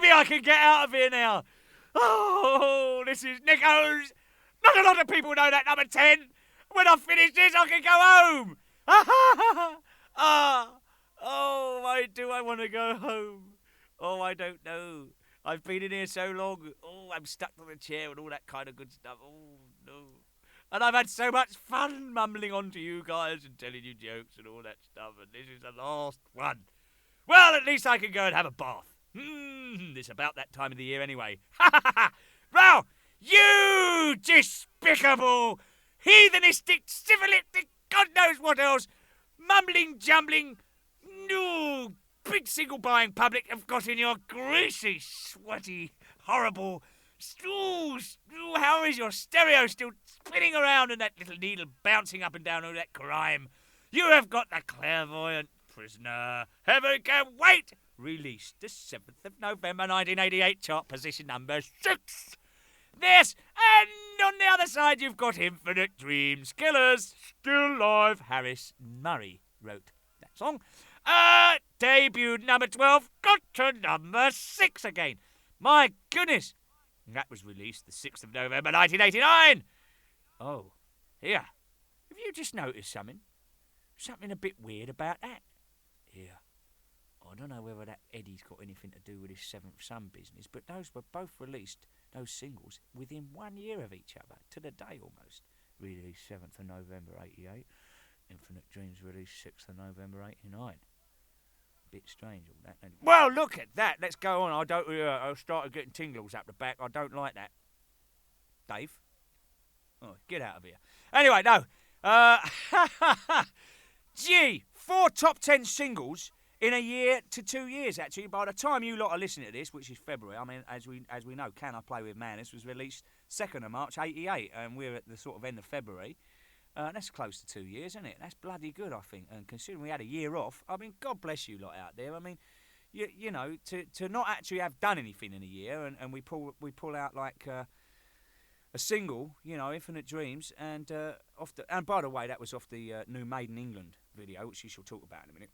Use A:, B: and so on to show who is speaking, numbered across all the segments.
A: maybe I can get out of here now. Oh, this is Nicko's. Not a lot of people know that number 10. When I finish this, I can go home. Oh, why do I want to go home? Oh, I don't know. I've been in here so long. Oh, I'm stuck to the chair and all that kind of good stuff. Oh, no. And I've had so much fun mumbling on to you guys and telling you jokes and all that stuff. And this is the last one. Well, at least I can go and have a bath. It's about that time of the year anyway. Well, you despicable, heathenistic, syphilitic, God knows what else, mumbling, jumbling, no, big single buying public have got in your greasy, sweaty, horrible... how is your stereo still spinning around and that little needle bouncing up and down all that grime? You have got the Clairvoyant Prisoner. Heaven can wait. Released the 7th of November 1988, chart position number 6. This, and on the other side you've got Infinite Dreams Killers. Still live. Harris Murray wrote that song. Debuted number 12, got to number 6 again. My goodness. That was released the 6th of November 1989. Oh, here. Have you just noticed something? Something a bit weird about that? Here. I don't know whether that Eddie's got anything to do with his Seventh Son business, but those were both released, those singles, within 1 year of each other, to the day almost. Released 7th of November 88. Infinite Dreams released 6th of November 89. Bit strange all that. Well, look at that. Let's go on. I started getting tingles up the back. I don't like that. Dave? Oh, get out of here. Anyway, no. Gee, 4 top 10 singles in a year to 2 years, actually. By the time you lot are listening to this, which is February, I mean, as we know, Can I Play With Madness was released 2nd of March, 88, and we're at the sort of end of February. That's close to 2 years, isn't it? That's bloody good, I think. And considering we had a year off, I mean, God bless you lot out there. I mean, you know, to not actually have done anything in a year, and we pull out like a single, you know, Infinite Dreams, and and by the way, that was off the new Maiden England video, which you shall talk about in a minute.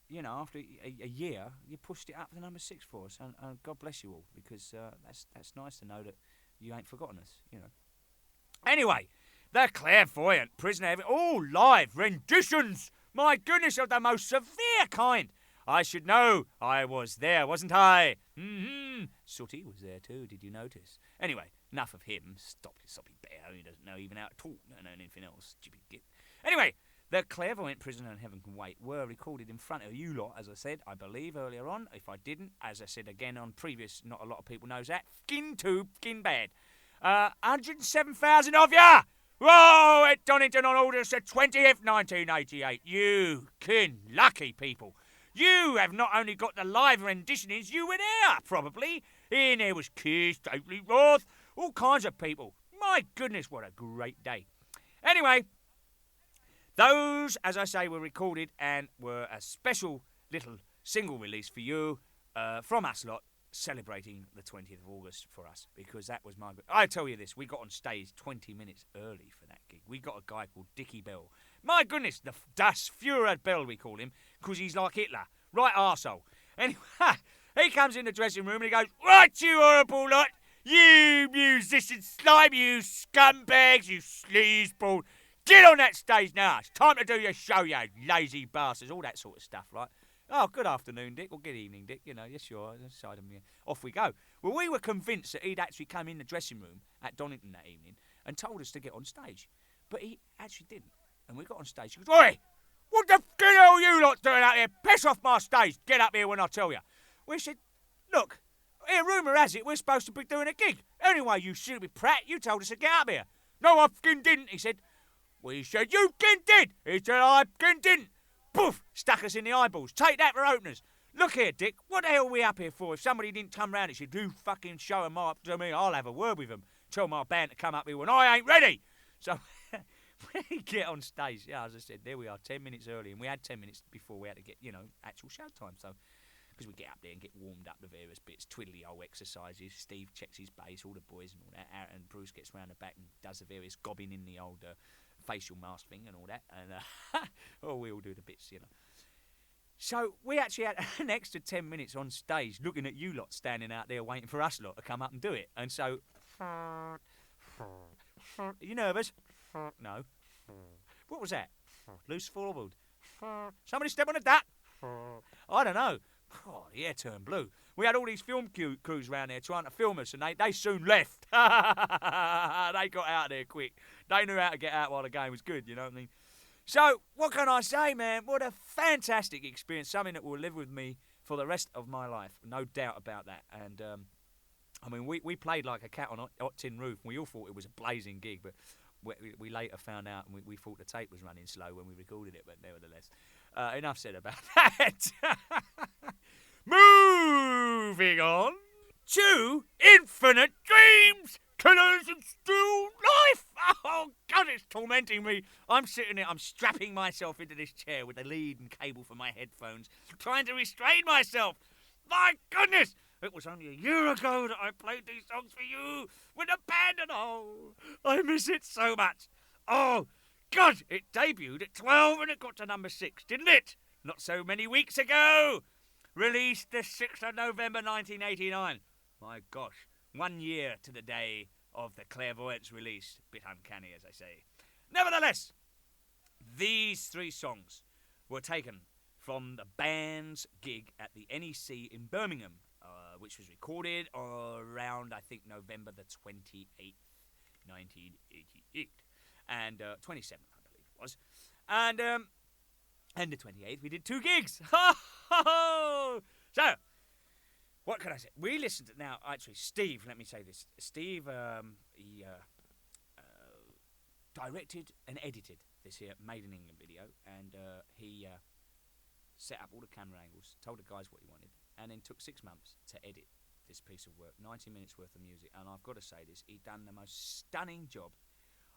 A: You know, after a year, you pushed it up to number 6 for us, and God bless you all, because that's nice to know that you ain't forgotten us, you know. Anyway. The Clairvoyant Prisoner, all live renditions, my goodness, of the most severe kind. I should know, I was there, wasn't I? Sooty was there too, did you notice? Anyway, enough of him, soppy bear, he doesn't know even how to talk, no anything else, stupid git. Anyway, The Clairvoyant Prisoner and Heaven Can Wait were recorded in front of you lot, as I said, I believe, earlier on. If I didn't, as I said again on previous, not a lot of people knows that, skin bad. 107,000 of ya! Whoa, at Donington on August the 20th, 1988. You lucky people. You have not only got the live renditionings, you were there, probably. In there was Keith, Stately Roth, all kinds of people. My goodness, what a great day. Anyway, those, as I say, were recorded and were a special little single release for you from us lot, celebrating the 20th of August for us, because that was my... I tell you this, we got on stage 20 minutes early for that gig. We got a guy called Dickie Bell. My goodness, the Das Führer Bell, we call him, because he's like Hitler. Right arsehole. Anyway, he comes in the dressing room and he goes, right, you horrible lot, you musicians, slime, you scumbags, you sleazeball, get on that stage now. It's time to do your show, you lazy bastards, all that sort of stuff, right? Oh, good afternoon, Dick, or good evening, Dick, you know, yes, you are, side of me. Off we go. Well, we were convinced that he'd actually come in the dressing room at Donington that evening and told us to get on stage. But he actually didn't. And we got on stage, he goes, oi, what the f*** hell are you lot doing out here? Piss off my stage, get up here when I tell you. We said, look, here, rumour has it, we're supposed to be doing a gig. Anyway, you stupid prat, you told us to get up here. No, I f***ing didn't, he said. We said, you f***ing did. He said, I f***ing didn't. Poof! Stuck us in the eyeballs. Take that for openers. Look here, Dick. What the hell are we up here for? If somebody didn't come round and said, you fucking show them up to me, I'll have a word with them. Tell my band to come up here when I ain't ready. So, when we get on stage, yeah, as I said, there we are, 10 minutes early. And we had 10 minutes before we had to get, you know, actual show time. So, because we get up there and get warmed up the various bits, twiddly old exercises. Steve checks his bass, all the boys and all that. And Bruce gets round the back and does the various gobbing in the old... facial mask thing and all that, and we all do the bits, you know. So we actually had an extra 10 minutes on stage looking at you lot standing out there waiting for us lot to come up and do it. And so, are you nervous? No. What was that? Loose forward. Somebody step on a duck. I don't know. Oh, the air turned blue. We had all these film crews around there trying to film us, and they soon left. They got out of there quick. They knew how to get out while the game was good, you know what I mean? So, what can I say, man? What a fantastic experience. Something that will live with me for the rest of my life. No doubt about that. And, I mean, we played like a cat on a hot tin roof. We all thought it was a blazing gig, but we later found out, and we thought the tape was running slow when we recorded it, but nevertheless. Enough said about that. Moving on to Infinite Dreams, Killers and Still Life. Oh, God, it's tormenting me. I'm sitting here, I'm strapping myself into this chair with a lead and cable for my headphones, trying to restrain myself. My goodness, it was only a year ago that I played these songs for you with a band, and oh, I miss it so much. Oh, God, it debuted at 12 and it got to number 6, didn't it? Not so many weeks ago. Released the 6th of November 1989. My gosh, 1 year to the day of the Clairvoyant's release. Bit uncanny, as I say. Nevertheless, these 3 songs were taken from the band's gig at the NEC in Birmingham, which was recorded around, I think, November the 28th, 1988. And 27th, I believe it was. And the 28th, we did 2 gigs. So, what can I say? We listened to, now, actually, Steve, let me say this. Steve, he directed and edited this here Maiden England video, and he set up all the camera angles, told the guys what he wanted, and then took 6 months to edit this piece of work, 90 minutes worth of music. And I've got to say this, he done the most stunning job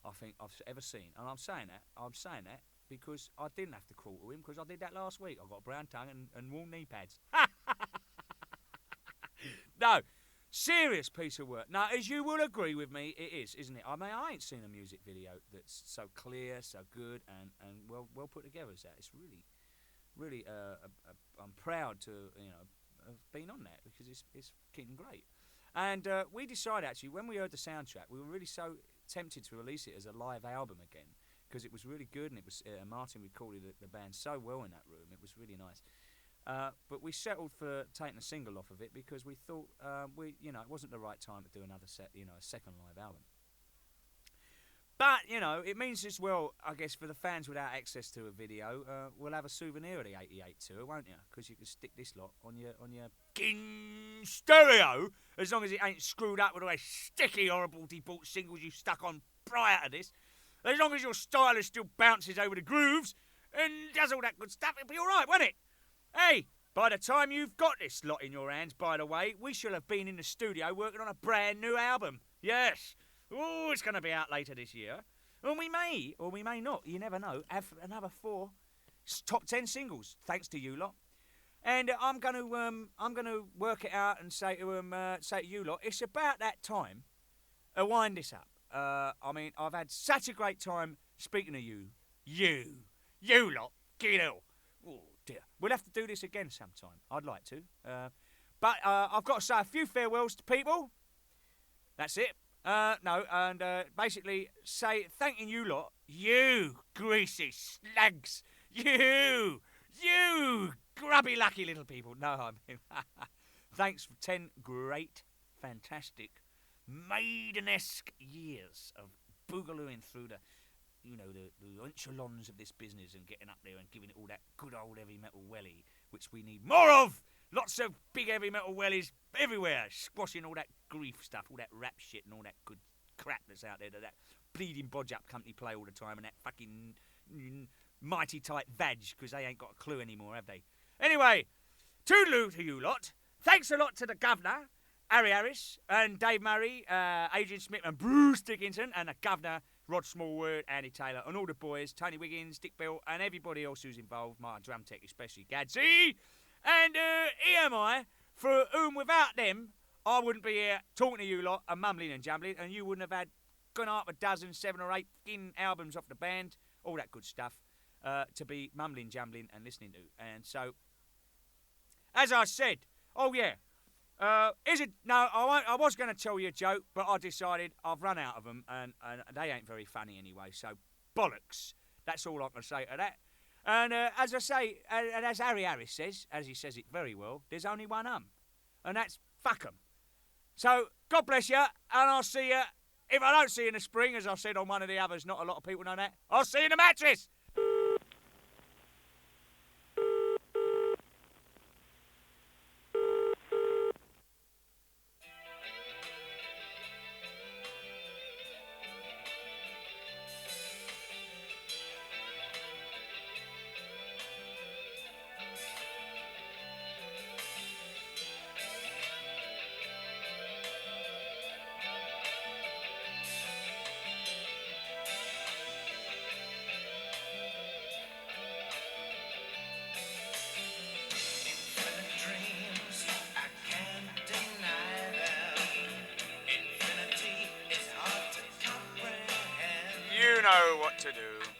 A: I think I've ever seen. And I'm saying that because I didn't have to crawl to him, because I did that last week. I got a brown tongue and worn knee pads. No, serious piece of work. Now, as you will agree with me, it is, isn't it? I mean, I ain't seen a music video that's so clear, so good, and well put together as that. It's really, I'm proud to, have been on that, because it's fucking great. And we decided, actually, when we heard the soundtrack, we were really so tempted to release it as a live album again, because it was really good, and it was Martin recorded the band so well in that room. It was really nice. But we settled for taking a single off of it, because we thought it wasn't the right time to do another a second live album. But it means as well, I guess, for the fans without access to a video, we'll have a souvenir of the '88 tour, won't you? Because you can stick this lot on your stereo, as long as it ain't screwed up with all those sticky, horrible, debauched singles you stuck on prior to this. As long as your stylus still bounces over the grooves and does all that good stuff, it'll be all right, won't it? Hey, by the time you've got this lot in your hands, by the way, we shall have been in the studio working on a brand new album. Yes. Oh, it's going to be out later this year. And we may, or we may not, you never know, have another 4 top 10 singles, thanks to you lot. And I'm going to work it out and say to you lot, it's about that time to wind this up. I mean, I've had such a great time speaking to you lot, get out. Oh dear, we'll have to do this again sometime. I'd like to, but I've got to say a few farewells to people. That's it. Basically say thanking you lot, you greasy slugs, you grubby lucky little people. No, I mean, thanks for 10 great, fantastic, Maiden-esque years of boogalooing through the echelons of this business and getting up there and giving it all that good old heavy metal welly, which we need more of. Lots of big heavy metal wellies everywhere, squashing all that grief stuff, all that rap shit and all that good crap that's out there that bleeding bodge up company play all the time, and that fucking mighty tight vag, because they ain't got a clue anymore, have they? Anyway, toodaloo to you lot. Thanks a lot to the governor, Harry Harris, and Dave Murray, Adrian Smith and Bruce Dickinson, and the governor, Rod Smallwood, Andy Taylor, and all the boys, Tony Wiggins, Dick Bill, and everybody else who's involved, my drum tech especially, Gadsy. And here am I, for whom without them, I wouldn't be here talking to you lot and mumbling and jumbling, and you wouldn't have had gone up a dozen, 7 or 8 fucking albums off the band, all that good stuff. to be mumbling, jambling, and listening to. And so, as I said, oh yeah, is it? No, I was going to tell you a joke, but I decided I've run out of them, and they ain't very funny anyway. So bollocks. That's all I can say to that. And as I say, and as Harry Harris says, as he says it very well, there's only one and that's fuck 'em. So God bless you, and I'll see you. If I don't see you in the spring, as I said on one of the others, not a lot of people know that, I'll see you in the mattress. You know what to do.